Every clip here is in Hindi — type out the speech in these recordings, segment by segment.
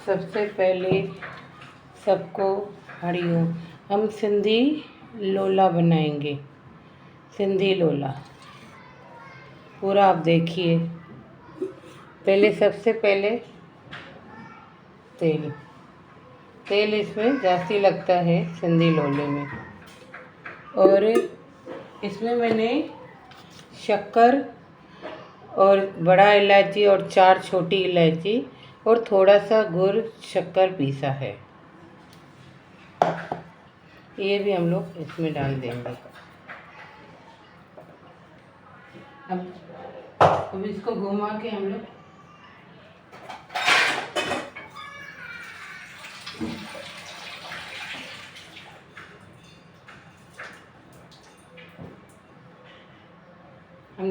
सबसे पहले सबको हरिओम। हम सिंधी लोला बनाएंगे। सिंधी लोला पूरा आप देखिए। सबसे पहले तेल इसमें जास्ती लगता है सिंधी लोले में। और इसमें मैंने शक्कर और बड़ा इलायची और 4 छोटी इलायची और थोड़ा सा गुड़ शक्कर पीसा है, ये भी हम लोग इसमें डाल देंगे। अब इसको घुमा के हम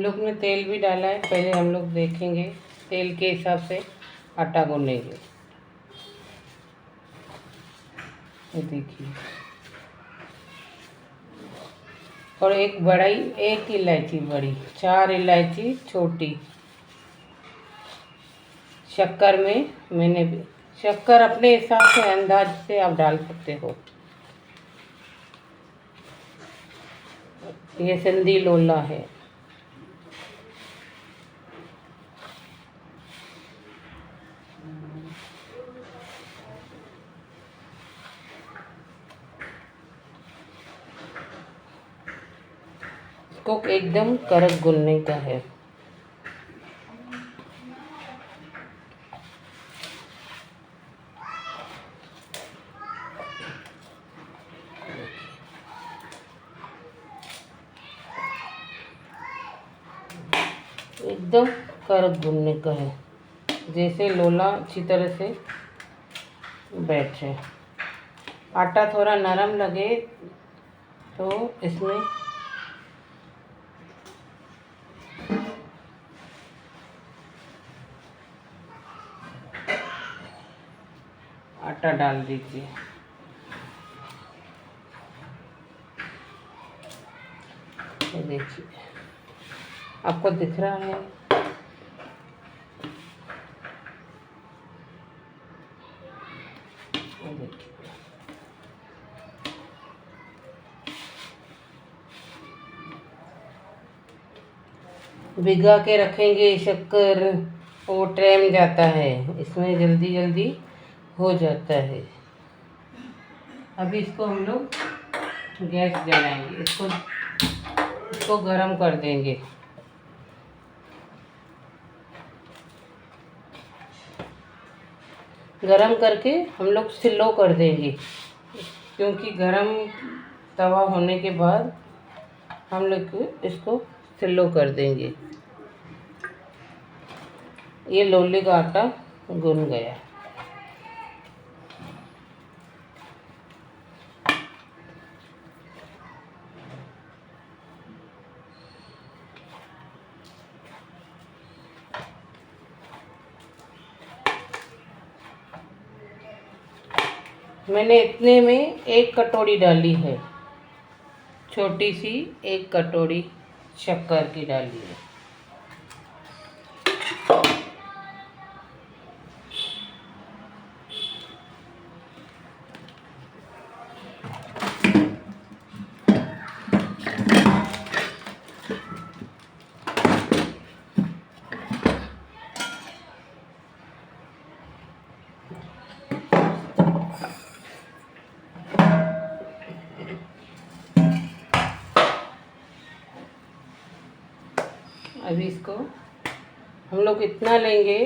लोग ने तेल भी डाला है। पहले हम लोग देखेंगे, तेल के हिसाब से आटा गूंदेंगे। ये देखिए। और एक इलायची बड़ी, 4 इलायची छोटी। शक्कर में मैंने भी शक्कर अपने हिसाब से अंदाज से आप डाल सकते हो। ये सिंधी लोला है। इसको एकदम कड़क गूंदने का है। एकदम कड़क गूंदने का है, जैसे लोला अच्छी तरह से बैठे। आटा थोड़ा नरम लगे तो इसमें आटा डाल दीजिए। ये देखिए, आपको दिख रहा है। भिगा के रखेंगे शक्कर, वो टाइम जाता है, इसमें जल्दी जल्दी हो जाता है। अभी इसको हम लोग गैस जलाएंगे, इसको गरम कर देंगे। गरम करके हम लोग स्लो कर देंगे, क्योंकि गरम तवा होने के बाद हम लोग इसको स्लो कर देंगे। ये लोले का आटा गूंद गया। मैंने इतने में 1 कटोरी डाली है, छोटी सी 1 कटोरी शक्कर की डाली है। अभी इसको हम लोग इतना लेंगे,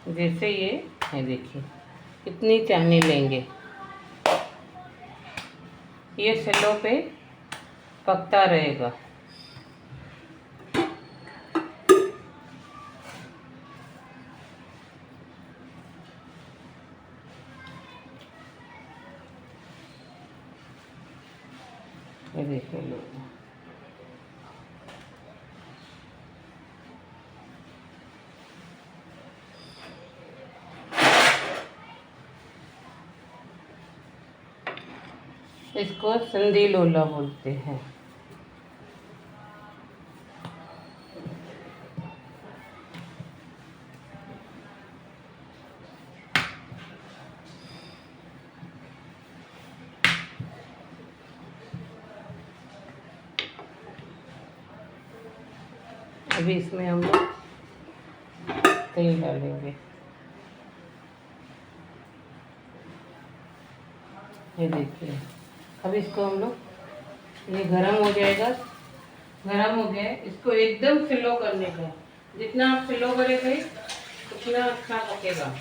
जैसे ये है, देखिए इतनी चानी लेंगे। ये स्लो पे पकता रहेगा। ये देखिए लोग, इसको सिंधी लोला बोलते हैं। अभी इसमें हम लोग तेल डालेंगे। ये देखिए, अब इसको हम लोग, ये गरम हो जाएगा। गरम हो गया है, इसको एकदम स्लो करने का। जितना आप स्लो करेंगे उतना अच्छा पकेगा।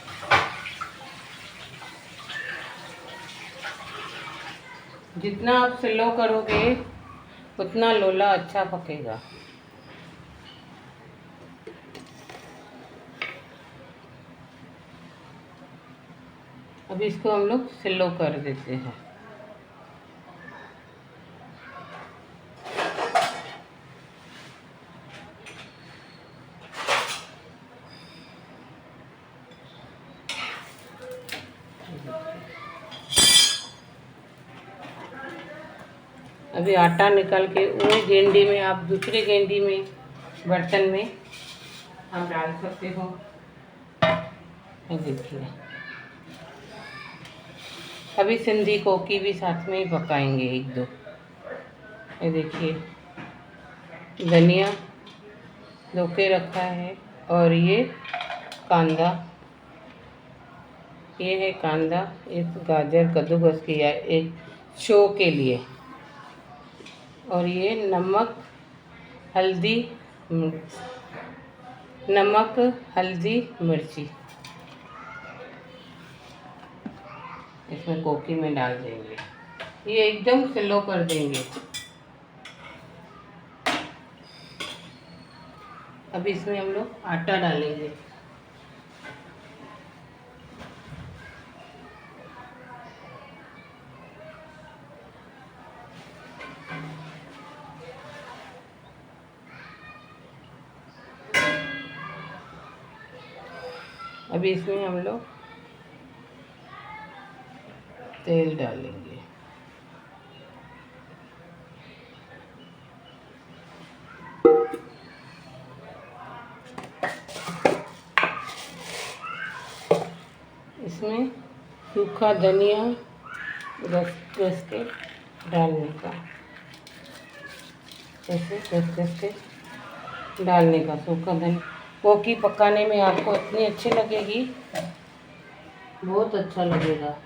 जितना आप स्लो करोगे उतना लोला अच्छा पकेगा। अब इसको हम लोग स्लो कर देते हैं। अभी आटा निकाल के वही गेंडी में, आप दूसरे गेंडी में, बर्तन में आप डाल सकते हो। ये देखिए, अभी सिंधी कोकी भी साथ में ही पकाएंगे एक दो। ये देखिए, धनिया धो के रखा है, और ये कांदा, ये है कांदा, इस गाजर कद्दूकस किया एक शो के लिए, और ये नमक हल्दी नमक हल्दी मिर्ची इसमें कोकी में डाल देंगे। ये एकदम स्लो कर देंगे। अब इसमें हम लोग आटा डालेंगे। अभी इसमें हम लोग तेल डालेंगे। इसमें सूखा धनिया रस के डालने का, ऐसे रस के डालने का सूखा धनिया। कोकी पकाने में आपको इतनी अच्छी लगेगी, बहुत अच्छा लगेगा।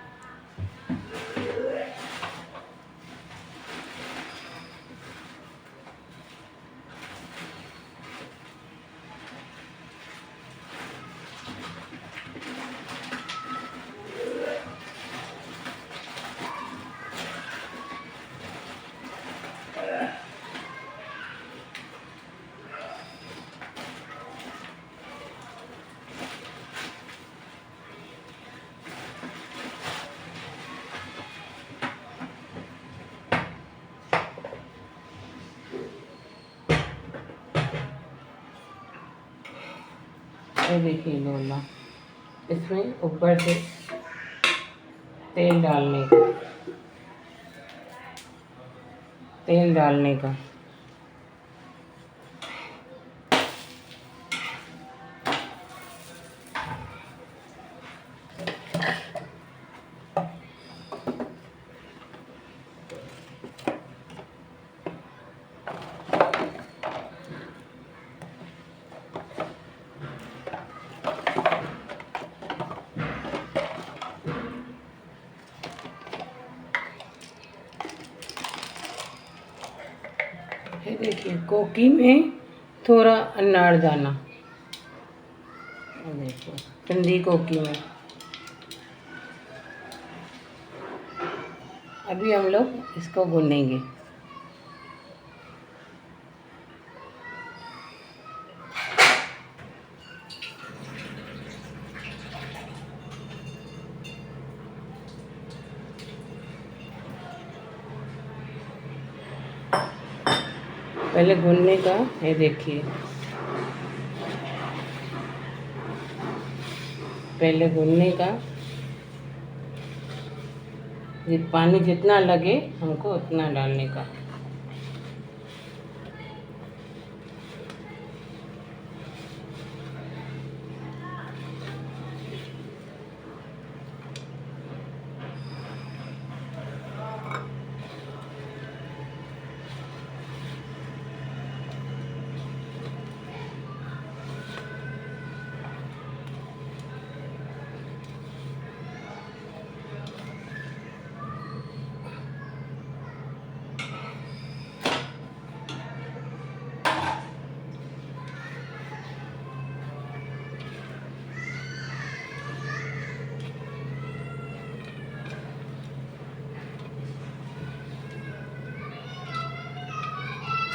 ये देखिए लोला, इसमें ऊपर से तेल डालने का, तेल डालने का। ये देखिए, कोकी में थोड़ा अनारदाना, देखिए सिंधी कोकी में। अभी हम लोग इसको भूनेंगे। पहले भूनने का, ये देखिए, पहले भूनने का, पानी जितना लगे हमको उतना डालने का।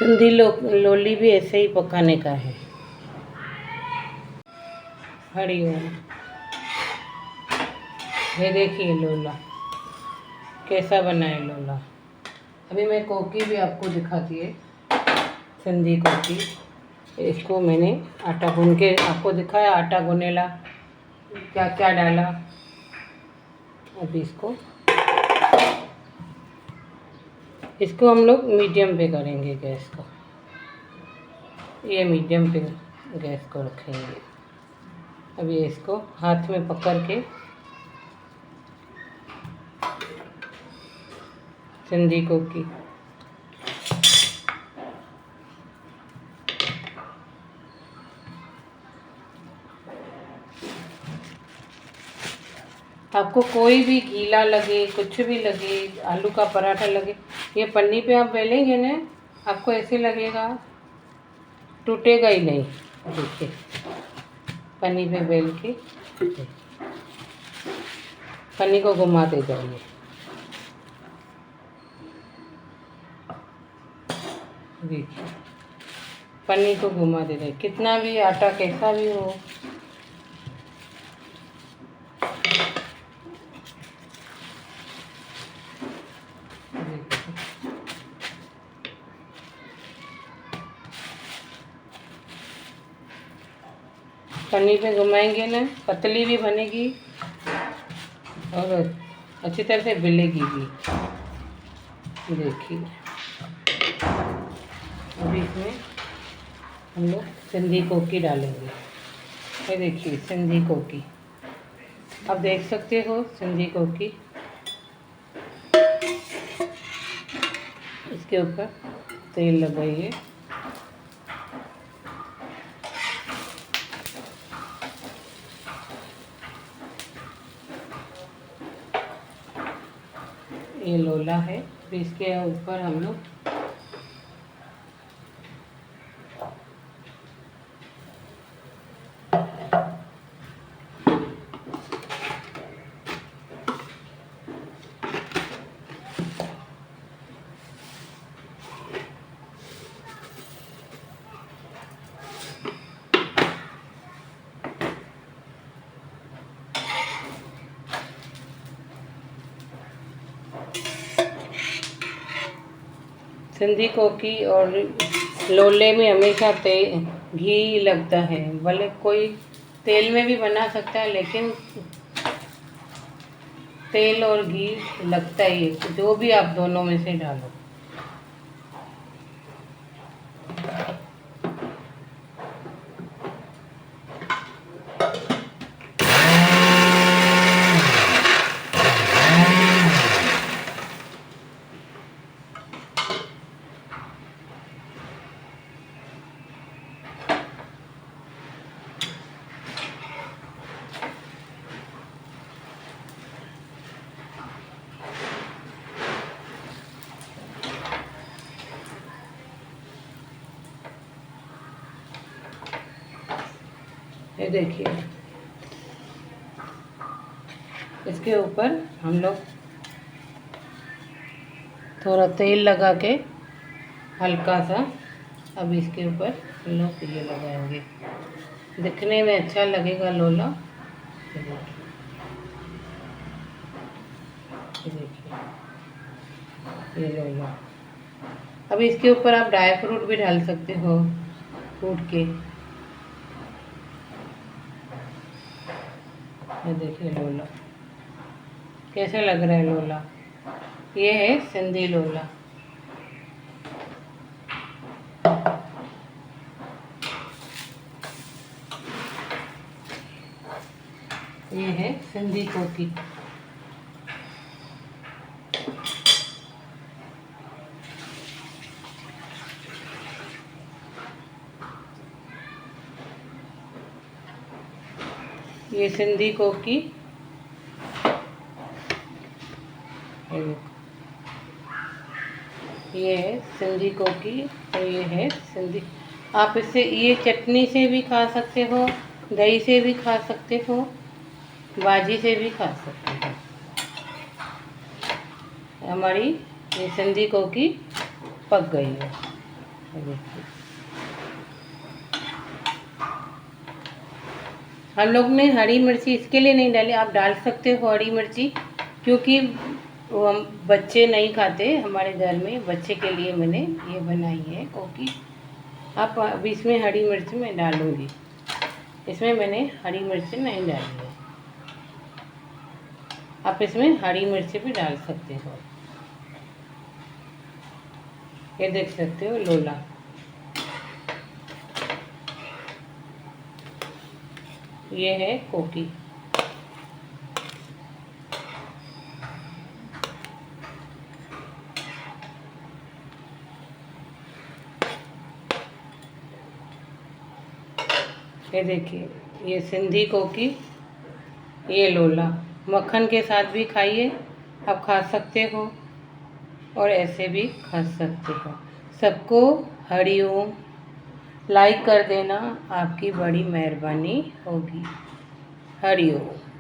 सिंधी लोली भी ऐसे ही पकाने का है। हरिओम। ये देखिए लोला कैसा बना है लोला। अभी मैं कोकी भी आपको दिखाती है, सिंधी कोकी। इसको मैंने आटा गूंद के आपको दिखाया, आटा गूनेला क्या क्या डाला। अभी इसको हम लोग मीडियम पे करेंगे गैस को। ये मीडियम पे गैस को रखेंगे। अभी इसको हाथ में पकड़ के सिंधी कोकी आपको कोई भी गीला लगे, कुछ भी लगे, आलू का पराठा लगे, ये पन्नी पे आप बेलेंगे ना, आपको ऐसे लगेगा, टूटेगा ही नहीं। देखिए पन्नी पे बेल के पन्नी को घुमाते जाइए। देखिए पन्नी को घुमाते जाइए, कितना भी आटा कैसा भी हो। पन्नी पे घुमाएंगे ना, पतली भी बनेगी और अच्छी तरह से बेलेगी भी। देखिए अभी इसमें हम लोग सिंधी कोकी डालेंगे। ये देखिए सिंधी कोकी, आप देख सकते हो सिंधी कोकी। इसके ऊपर तेल लगाइए। ये लोला है, फिर इसके ऊपर हम लोग सिंधी कोकी और लोले में हमेशा घी लगता है। भले कोई तेल में भी बना सकता है, लेकिन तेल और घी लगता ही है, जो भी आप दोनों में से डालो। ये देखिए इसके ऊपर हम लोग थोड़ा तेल लगा के हल्का सा, अब इसके ऊपर हम लोग ये लगाएंगे, दिखने में अच्छा लगेगा लोला। ये देखिए ये लोला। अब इसके ऊपर आप ड्राई फ्रूट भी डाल सकते हो कूट के। ये देखिए लोला कैसे लग रहा है लोला। ये है सिंधी लोला। ये है सिंधी कोकी। ये सिंधी कोकी, ये है सिंधी कोकी और ये है सिंधी। आप इससे ये चटनी से भी खा सकते हो, दही से भी खा सकते हो, भाजी से भी खा सकते हो। हमारी ये सिंधी कोकी पक गई है। ये देखिए, हम लोग ने हरी मिर्ची इसके लिए नहीं डाली, आप डाल सकते हो हरी मिर्ची, क्योंकि वो हम बच्चे नहीं खाते हमारे घर में, बच्चे के लिए मैंने ये बनाई है कोकी। आप अब इसमें हरी मिर्च मैं डालूँगी, इसमें मैंने हरी मिर्च नहीं डाली है, आप इसमें हरी मिर्च भी डाल सकते हो। ये देख सकते हो लोला, ये है कोकी। ये देखिए, ये सिंधी कोकी, ये लोला। मक्खन के साथ भी खाइए, आप खा सकते हो और ऐसे भी खा सकते हो। सबको हरिओम। लाइक कर देना, आपकी बड़ी मेहरबानी होगी। हरिओम।